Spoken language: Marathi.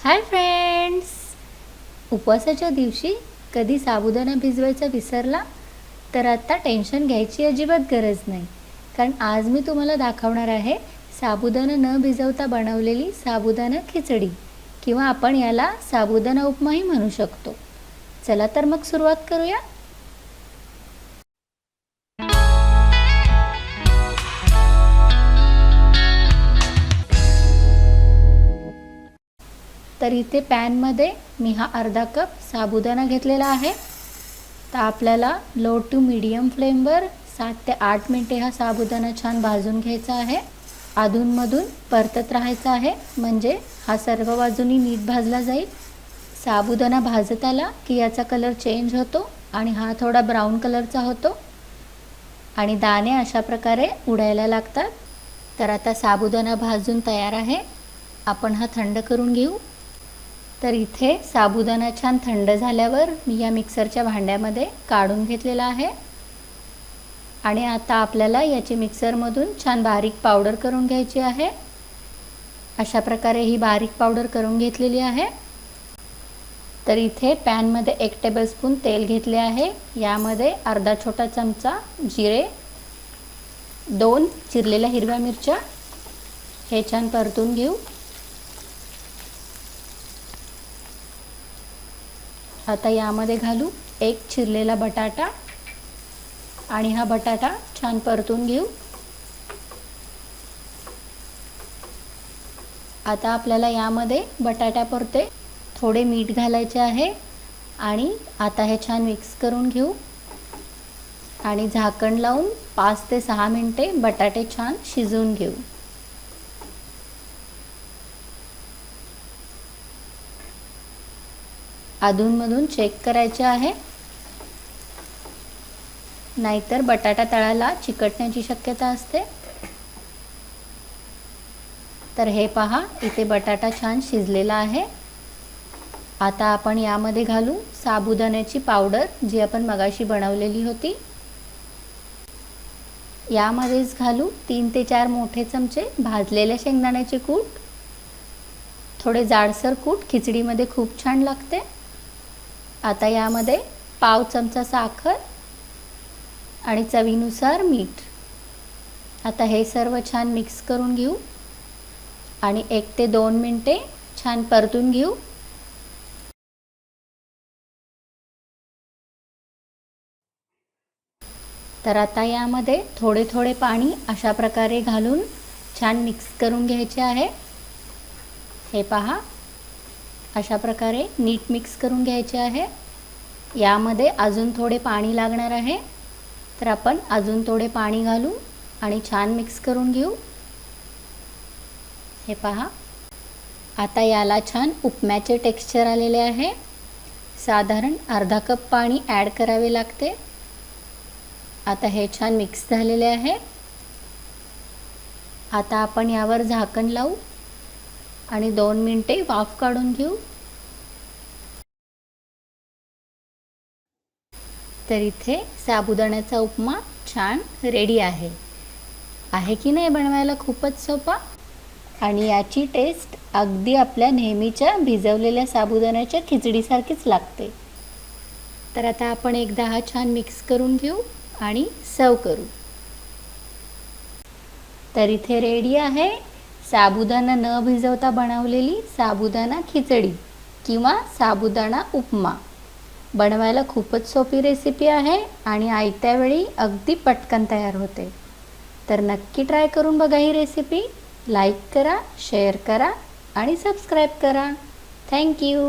हाय फ्रेंड्स, उपवासाच्या दिवशी कधी साबुदाणा भिजवायचा विसरला तर आता टेन्शन घ्यायची अजिबात गरज नाही. कारण आज मी तुम्हाला दाखवणार आहे साबुदाणा न भिजवता बनवलेली साबुदाणा खिचडी, किंवा आपण याला साबुदाणा उपमाही म्हणू शकतो. चला तर मग सुरुवात करूया. तर इथे पॅनमध्ये मी हा अर्धा कप साबुदाणा घेतलेला आहे. तर आपल्याला लो टू मीडियम फ्लेमवर 7 ते 8 मिनिटे हा साबुदाणा छान भाजून घ्यायचा आहे. अधूनमधून परतत राहायचं आहे, म्हणजे हा सर्व बाजूनी नीट भाजला जाईल. साबुदाणा भाजत आला की याचा कलर चेंज होतो आणि हा थोडा ब्राऊन कलरचा होतो आणि दाणे अशा प्रकारे उडायला लागतात. तर आता साबुदाणा भाजून तयार आहे. आपण हा थंड करून घेऊ. तर इथे साबुदाणा छान थंड झाल्यावर मी या मिक्सरच्या भांड्यामध्ये काढून घेतलेला आहे आणि आता आपल्याला याची मिक्सरमधून छान बारीक पावडर करून घ्यायची आहे. अशा प्रकारे ही बारीक पावडर करून घेतलेली आहे. तर इथे पॅनमध्ये 1 टेबलस्पून तेल घेतले आहे. यामध्ये अर्धा छोटा चमचा जिरे, 2 चिरलेल्या हिरव्या मिरच्या हे छान परतून घेऊ. आता यामध्ये घालू 1 चिरलेला बटाटा आणि हा बटाटा छान परतून घेऊ. आता आपल्याला यामध्ये बटाट्यापुरते थोडे मीठ घालायचे आहे आणि आता हे छान मिक्स करून घेऊ आणि झाकण लावून 5 ते 6 मिनिटे बटाटे छान शिजवून घेऊ. अधूनमधून चेक करायचे आहे, नाहीतर बटाटा तळाला चिकटण्याची शक्यता असते. तर हे पहा, इथे बटाटा छान शिजलेला आहे. आता आपण यामध्ये घालू साबुदाण्याची पावडर, जी आपण मगाशी बनवलेली होती. यामध्येच घालू 3 ते 4 मोठे चमचे भाजलेले शेंगदाण्याचे कूट. थोडे जाडसर कूट खिचडीमध्ये खूप छान लागते. आता यामध्ये पाव चमचा साखर आणि चवीनुसार मीठ. आता हे सर्व छान मिक्स करून घेऊ आणि 1 ते 2 मिनिटे छान परतून घेऊ. तर आता यामध्ये थोडे थोडे पाणी अशा प्रकारे घालून छान मिक्स करून घ्यायचे आहे. हे पहा, अशा प्रकारे नीट मिक्स करून घ्यायचे आहे. यामध्ये अजून थोडे पाणी लागणार आहे, तर आपण अजून थोडे पाणी घालू आणि छान मिक्स करून घेऊ. हे पहा, आता याला छान उपम्याचे टेक्स्चर आलेले आहे. साधारण अर्धा कप पाणी ॲड करावे लागते. आता हे छान मिक्स झालेले आहे. आता आपण यावर झाकण लावू आणि 2 मिनिटे वाफ काढून घेऊ. तर इथे साबुदाण्याचा उपमा छान रेडी आहे. आहे की नाही बनवायला खूपच सोपा, आणि याची टेस्ट अगदी आपल्या नेहमीच्या भिजवलेल्या साबुदाण्याच्या खिचडीसारखीच लागते. तर आता आपण एकदा हा छान मिक्स करून घेऊ आणि सर्व करू. तर इथे रेडी आहे साबुदाणा न भिजवता बनवलेली साबुदाणा खिचडी किंवा साबुदाणा उपमा. बनवायला खूपच सोपी रेसिपी आहे आणि आयत्या वेळी अगदी पटकन तयार होते. तर नक्की ट्राय करून बघा ही रेसिपी. लाईक करा, शेअर करा आणि सबस्क्राईब करा. थँक्यू.